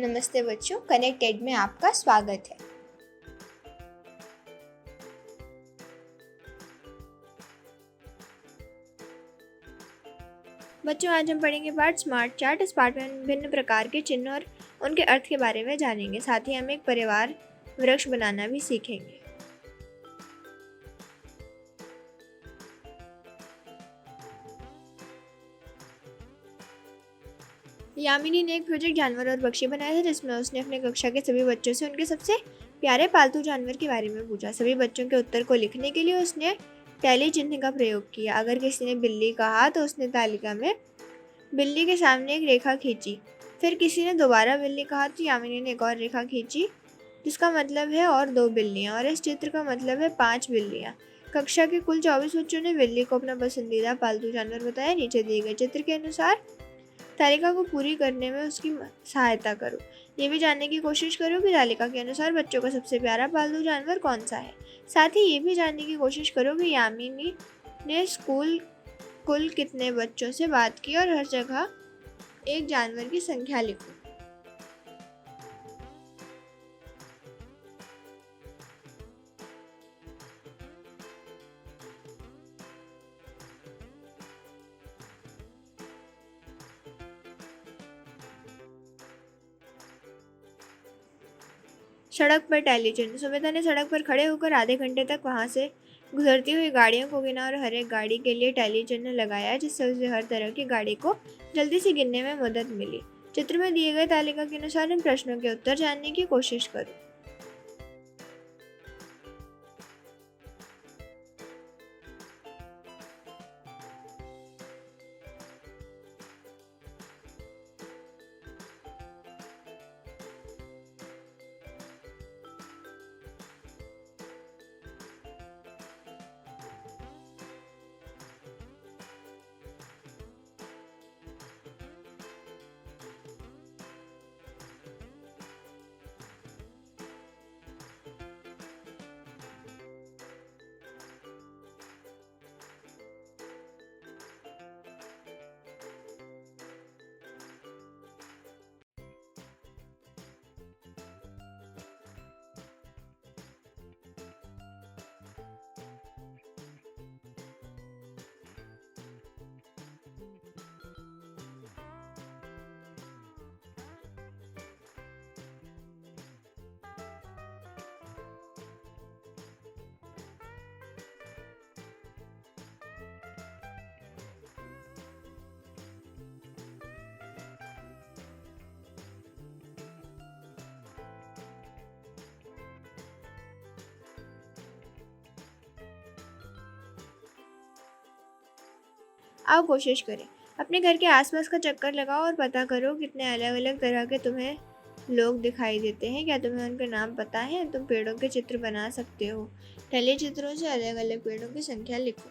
नमस्ते बच्चों, कनेक्टेड में आपका स्वागत है। बच्चों, आज हम पढ़ेंगे पाठ स्मार्ट चार्ट। इस पाठ में विभिन्न प्रकार के चिन्ह और उनके अर्थ के बारे में जानेंगे। साथ ही हम एक परिवार वृक्ष बनाना भी सीखेंगे। यामिनी ने एक प्रोजेक्ट जानवर और पक्षी बनाया था, जिसमें उसने अपने कक्षा के सभी बच्चों से उनके सबसे प्यारे पालतू जानवर के बारे में पूछा। सभी बच्चों के उत्तर को लिखने के लिए उसने टैली चिन्ह का प्रयोग किया। अगर किसी ने बिल्ली कहा तो उसने तालिका में बिल्ली के सामने एक रेखा खींची। फिर किसी ने दोबारा बिल्ली कहा तो यामिनी ने एक और रेखा खींची, जिसका मतलब है और 2 बिल्लियां, और इस चित्र का मतलब है 5 बिल्लियां। कक्षा के कुल 24 बच्चों ने बिल्ली को अपना पसंदीदा पालतू जानवर बताया। नीचे दिए गए चित्र के अनुसार तालिका को पूरी करने में उसकी सहायता करो। ये भी जानने की कोशिश करो कि तालिका के अनुसार बच्चों का सबसे प्यारा पालतू जानवर कौन सा है। साथ ही ये भी जानने की कोशिश करो कि यामिनी ने स्कूल कुल कितने बच्चों से बात की और हर जगह एक जानवर की संख्या लिखो। सड़क पर टैली चिन्ह। सुमिता ने सड़क पर खड़े होकर आधे घंटे तक वहां से गुजरती हुई गाड़ियों को गिना और हर एक गाड़ी के लिए टैली चिन्ह लगाया, जिससे उसे हर तरह की गाड़ी को जल्दी से गिनने में मदद मिली। चित्र में दिए गए तालिका के अनुसार इन प्रश्नों के उत्तर जानने की कोशिश करो। आओ कोशिश करें। अपने घर के आसपास का चक्कर लगाओ और पता करो कितने अलग अलग तरह के तुम्हें लोग दिखाई देते हैं। क्या तुम्हें उनके नाम पता है? तुम पेड़ों के चित्र बना सकते हो। टैली चित्रों से अलग अलग पेड़ों की संख्या लिखो।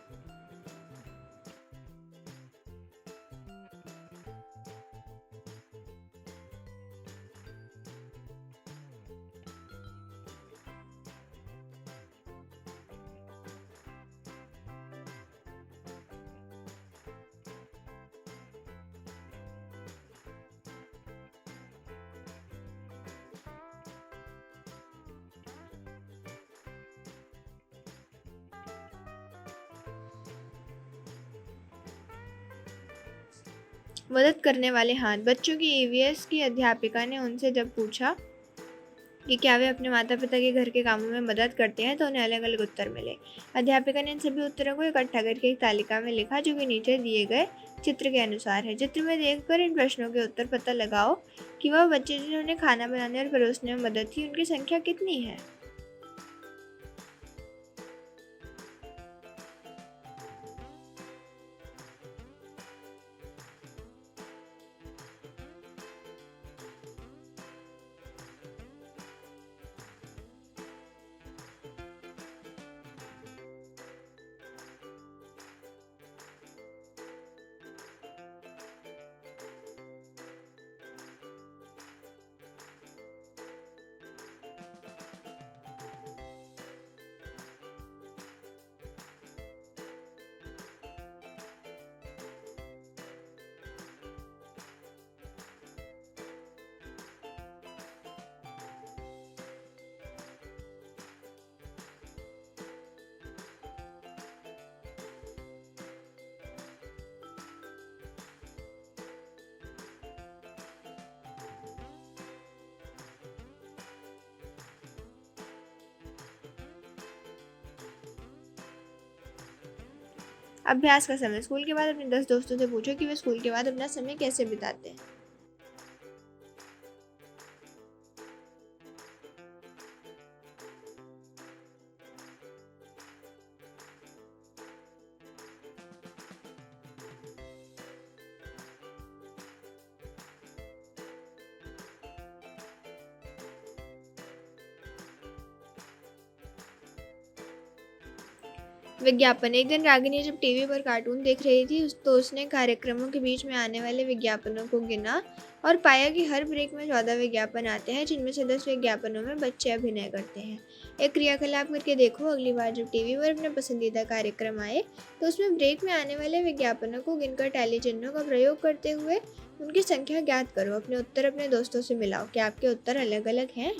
मदद करने वाले हाथ। बच्चों की ईवीएस की अध्यापिका ने उनसे जब पूछा कि क्या वे अपने माता पिता के घर के कामों में मदद करते हैं, तो उन्हें अलग अलग उत्तर मिले। अध्यापिका ने इन सभी उत्तरों को इकट्ठा करके एक तालिका में लिखा, जो कि नीचे दिए गए चित्र के अनुसार है। चित्र में देखकर इन प्रश्नों के उत्तर पता लगाओ कि वह बच्चे जिन्होंने खाना बनाने और परोसने में मदद की, उनकी संख्या कितनी है। अभ्यास का समय। स्कूल के बाद अपने 10 दोस्तों से पूछो कि वे स्कूल के बाद अपना समय कैसे बिताते हैं। विज्ञापन। एक दिन रागिनी जब टीवी पर कार्टून देख रही थी तो उसने कार्यक्रमों के बीच में आने वाले विज्ञापनों को गिना और पाया कि हर ब्रेक में 14 विज्ञापन आते हैं, जिनमें से 10 विज्ञापनों में बच्चे अभिनय करते हैं। एक क्रियाकलाप करके देखो, अगली बार जब टीवी पर अपने पसंदीदा कार्यक्रम आए तो उसमें ब्रेक में आने वाले विज्ञापनों को गिनकर टैली चिन्हों का प्रयोग करते हुए उनकी संख्या ज्ञात करो। अपने उत्तर अपने दोस्तों से मिलाओ। क्या आपके उत्तर अलग अलग हैं?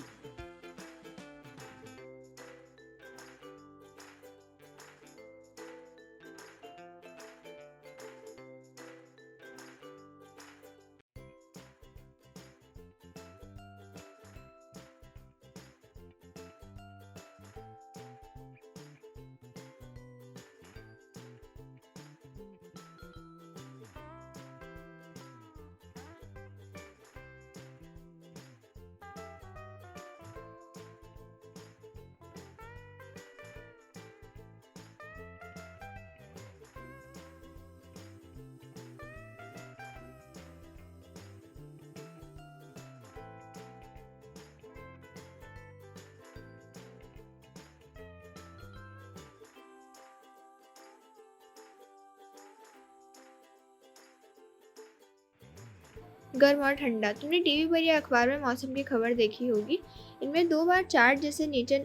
गर्म और ठंडा। तुमने टीवी पर या अखबार में मौसम की खबर देखी होगी। इनमें 2 बार चार्ट जैसे नीचे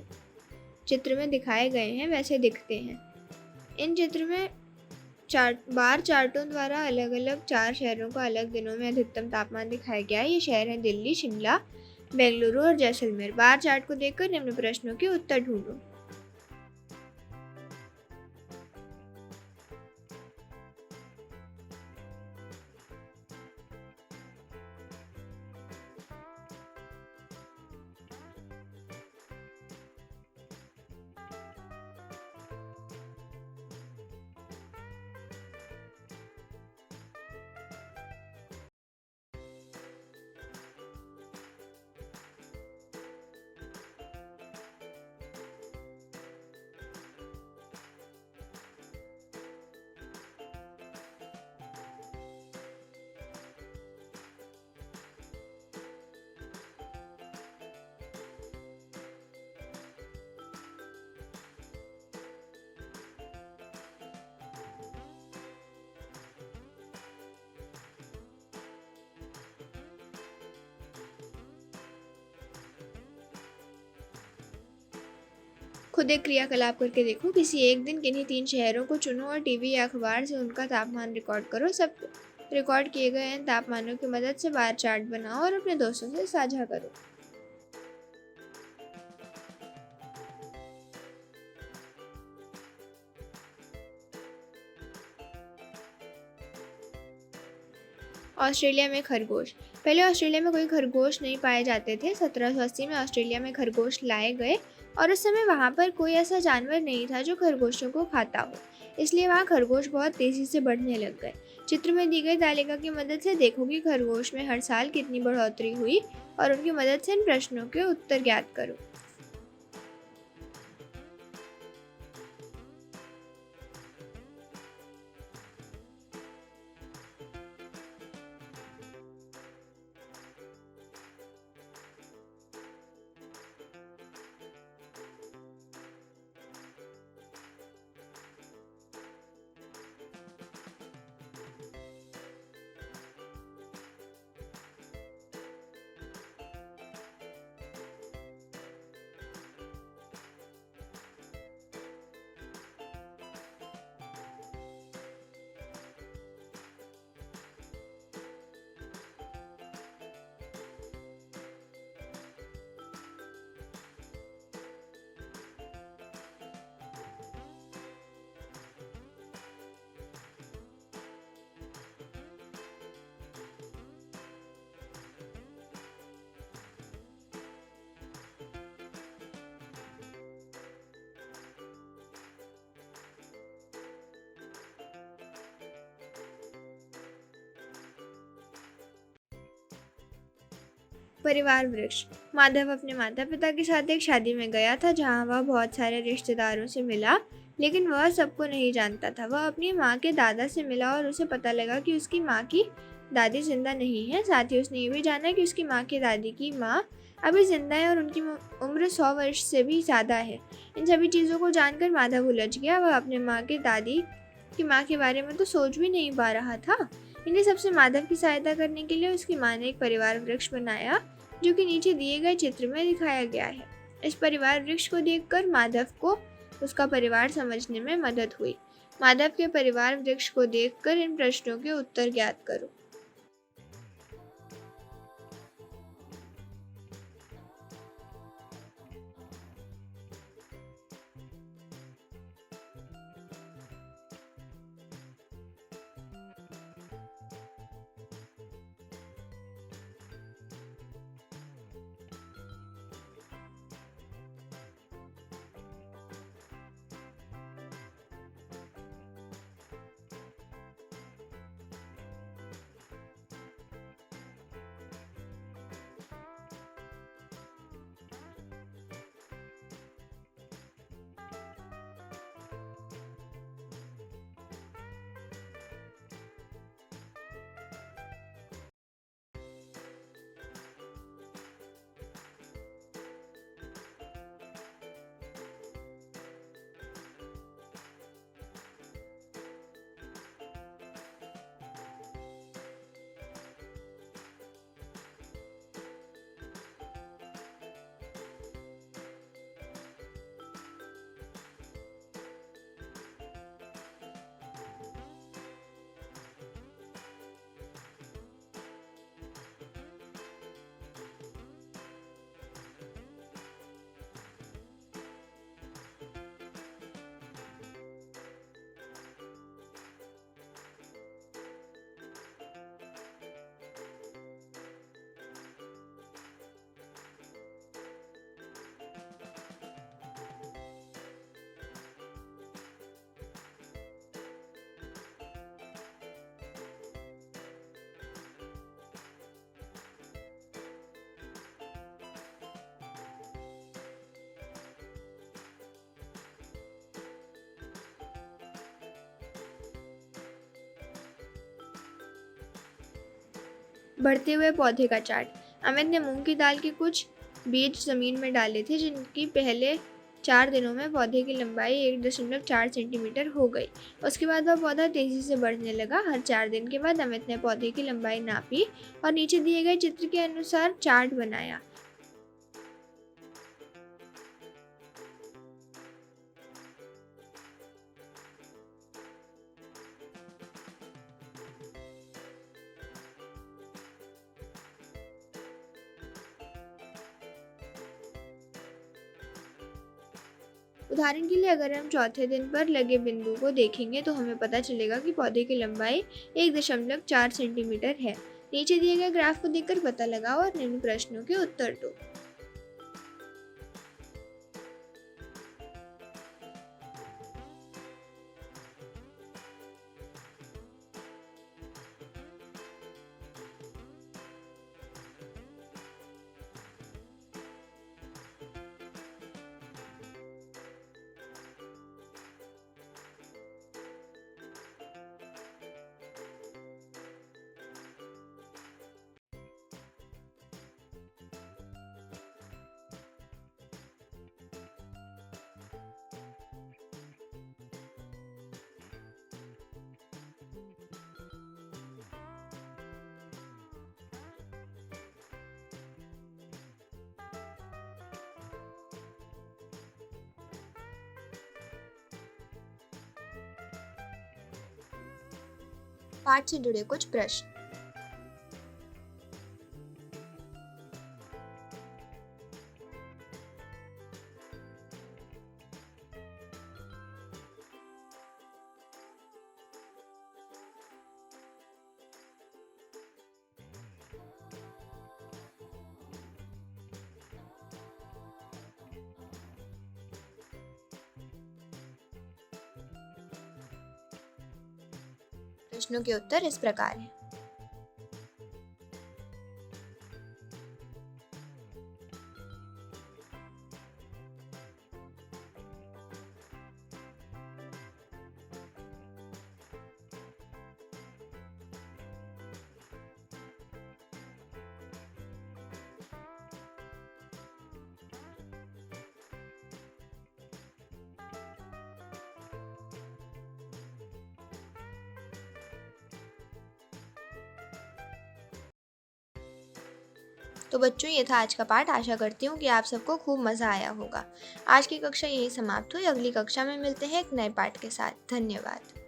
चित्र में दिखाए गए हैं वैसे दिखते हैं। इन चित्र में बार चार्टों द्वारा अलग अलग 4 शहरों को अलग दिनों में अधिकतम तापमान दिखाया गया है। ये शहर हैं दिल्ली, शिमला, बेंगलुरु और जैसलमेर। बार चार्ट को देखकर निम्न प्रश्नों के उत्तर ढूंढो। खुद एक क्रियाकलाप करके देखो। किसी एक दिन किन्हीं 3 शहरों को चुनो और टीवी या अखबार से उनका तापमान रिकॉर्ड करो। सब रिकॉर्ड किए गए इन तापमानों की मदद से बार चार्ट बनाओ और अपने दोस्तों से साझा करो। ऑस्ट्रेलिया में खरगोश। पहले ऑस्ट्रेलिया में कोई खरगोश नहीं पाए जाते थे। 1780 में ऑस्ट्रेलिया में खरगोश लाए गए और उस समय वहाँ पर कोई ऐसा जानवर नहीं था जो खरगोशों को खाता हो, इसलिए वहाँ खरगोश बहुत तेज़ी से बढ़ने लग गए। चित्र में दी गई तालिका की मदद से देखो कि खरगोश में हर साल कितनी बढ़ोतरी हुई और उनकी मदद से इन प्रश्नों के उत्तर ज्ञात करो। परिवार वृक्ष। माधव अपने माता पिता के साथ एक शादी में गया था जहाँ वह बहुत सारे रिश्तेदारों से मिला, लेकिन वह सबको नहीं जानता था। वह अपनी माँ के दादा से मिला और उसे पता लगा कि उसकी माँ की दादी जिंदा नहीं है। साथ ही उसने ये भी जाना कि उसकी माँ की दादी की माँ अभी जिंदा है और उनकी उम्र 100 वर्ष से भी ज़्यादा है। इन सभी चीज़ों को जानकर माधव उलझ गया। वह अपने माँ के दादी की माँ के बारे में तो सोच भी नहीं पा रहा था। इन्हीं सबसे माधव की सहायता करने के लिए उसकी माँ ने एक परिवार वृक्ष बनाया, जो कि नीचे दिए गए चित्र में दिखाया गया है। इस परिवार वृक्ष को देखकर माधव को उसका परिवार समझने में मदद हुई। माधव के परिवार वृक्ष को देखकर इन प्रश्नों के उत्तर ज्ञात करो। बढ़ते हुए पौधे का चार्ट। अमित ने मूंग की दाल के कुछ बीज जमीन में डाले थे, जिनकी पहले 4 दिनों में पौधे की लंबाई 1.4 सेंटीमीटर हो गई। उसके बाद वह पौधा तेजी से बढ़ने लगा। हर 4 दिन के बाद अमित ने पौधे की लंबाई नापी और नीचे दिए गए चित्र के अनुसार चार्ट बनाया। उदाहरण के लिए अगर हम चौथे दिन पर लगे बिंदु को देखेंगे तो हमें पता चलेगा कि पौधे की लंबाई 1.4 सेंटीमीटर है। नीचे दिए गए ग्राफ को देखकर पता लगाओ और निम्न प्रश्नों के उत्तर दो। पाठ से जुड़े कुछ प्रश्न। प्रश्नों के उत्तर इस प्रकार हैं। तो बच्चों, ये था आज का पाठ। आशा करती हूँ कि आप सबको खूब मज़ा आया होगा। आज की कक्षा यही समाप्त हुई। अगली कक्षा में मिलते हैं एक नए पाठ के साथ। धन्यवाद।